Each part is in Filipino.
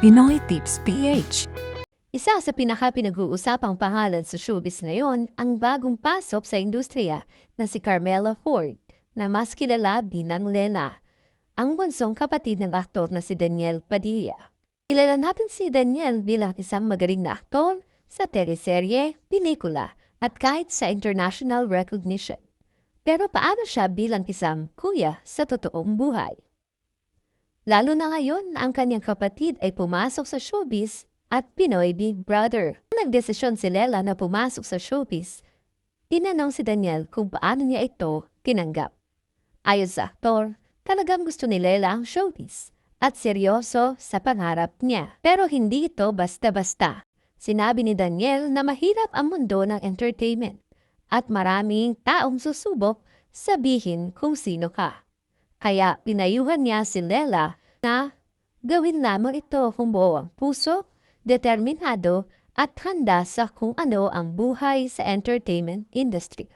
Pinoy Tips PH. Isa sa pinaka-pinag-uusapang pangalan sa showbiz ngayon ang bagong pasok sa industriya na si Carmela Ford, na mas kilala bilang Lena, ang bunsong kapatid ng aktor na si Daniel Padilla. Kilala natin si Daniel bilang isang magaling na aktor sa teleserye, pelikula, at kahit sa international recognition. Pero paano siya bilang isang kuya sa totoong buhay? Lalo na ngayon, ang kanyang kapatid ay pumasok sa showbiz at Pinoy Big Brother. Nagdesisyon si Lela na pumasok sa showbiz. Tinanong si Daniel kung paano niya ito tinanggap. Ayon sa aktor, talagang gusto ni Lela ang showbiz at seryoso sa pangarap niya. Pero hindi ito basta-basta. Sinabi ni Daniel na mahirap ang mundo ng entertainment at maraming taong susubok sabihin kung sino ka. Kaya pinayuhan niya si Lela na gawin lamang ito kung buo ang puso, determinado at handa sa kung ano ang buhay sa entertainment industry.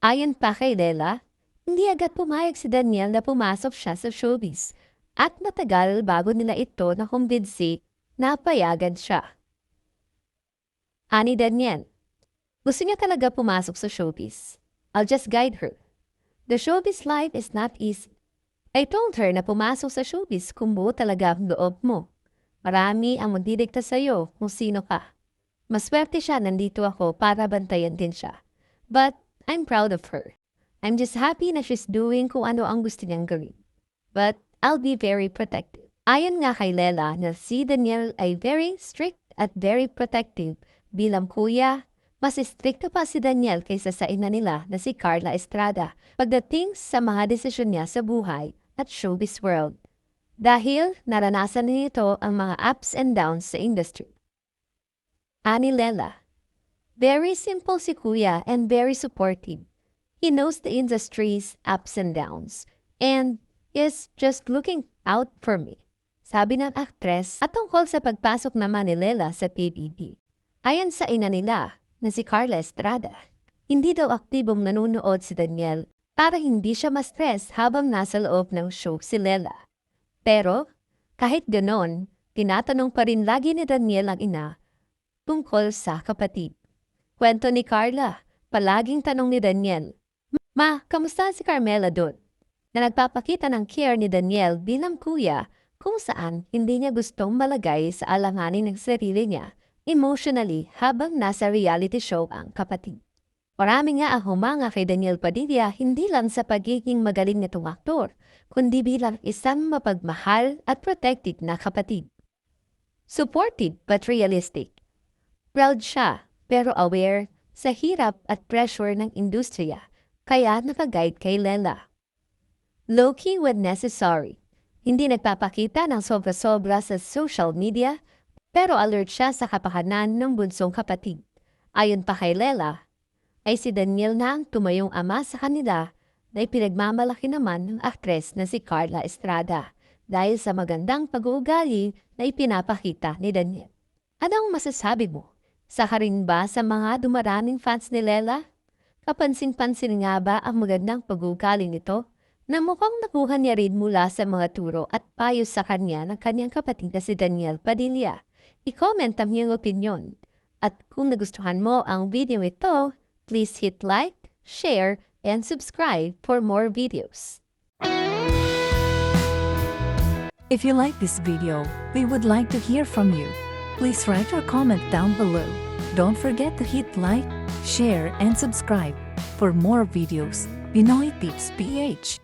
Ayon pa kay Lela, hindi agad pumayag si Daniel na pumasok siya sa showbiz at matagal bago nila ito nakumbinsi na payagan siya. Ani Daniel, gusto niya talaga pumasok sa showbiz. I'll just guide her. The showbiz life is not easy. I told her na pumasok sa showbiz kung buo talaga ang loob mo. Marami ang magdidikta sa'yo kung sino ka. Maswerte siya nandito ako para bantayan din siya. But I'm proud of her. I'm just happy na she's doing kung ano ang gusto niyang gawin. But I'll be very protective. Ayon nga kay Lela na si Daniel ay very strict at very protective bilang kuya. Mas istrikto pa si Daniel kaysa sa ina nila na si Carla Estrada pagdating sa mga desisyon niya sa buhay at showbiz world. Dahil naranasan niya ito ang mga ups and downs sa industry. Ani Lela, very simple si Kuya and very supportive. He knows the industry's ups and downs and is just looking out for me. Sabi ng aktres at tungkol sa pagpasok naman ni Lela sa PBB. Ayon sa ina nila, na si Carla Estrada, hindi daw aktibong nanonood si Daniel para hindi siya ma-stress habang nasa loob ng show si Lela. Pero, kahit ganon, tinatanong pa rin lagi ni Daniel ang ina tungkol sa kapatid. Kwento ni Carla, palaging tanong ni Daniel, "Ma, kamusta si Carmela doon?" Na nagpapakita ng care ni Daniel bilang kuya kung saan hindi niya gustong malagay sa alanganin ng sarili niya emotionally habang nasa reality show ang kapatid. Marami nga ang humanga kay Daniel Padilla hindi lang sa pagiging magaling nitong aktor, kundi bilang isang mapagmahal at protected na kapatid. Supportive but realistic. Proud siya pero aware sa hirap at pressure ng industriya, kaya nakaguide kay Lela. Low-key when necessary. Hindi nagpapakita ng sobra-sobra sa social media, pero alert siya sa kapakanan ng bunsong kapatid. Ayon pa kay Lela, ay si Daniel na ang tumayong ama sa kanila na ipinagmamalaki naman ng aktres na si Carla Estrada dahil sa magandang pag-uugali na ipinapakita ni Daniel. Anong masasabi mo? Saka rin ba sa mga dumaraming fans ni Lela? Kapansin-pansin nga ba ang magandang pag-uugali nito na mukhang nakuha niya rin mula sa mga turo at payo sa kanya ng kanyang kapatid na si Daniel Padilla? I-comment ang iyong opinion. At kung nagustuhan mo ang video ito, please hit like, share, and subscribe for more videos. If you like this video, we would like to hear from you. Please write your comment down below. Don't forget to hit like, share, and subscribe. For more videos, Pinoy Tips PH.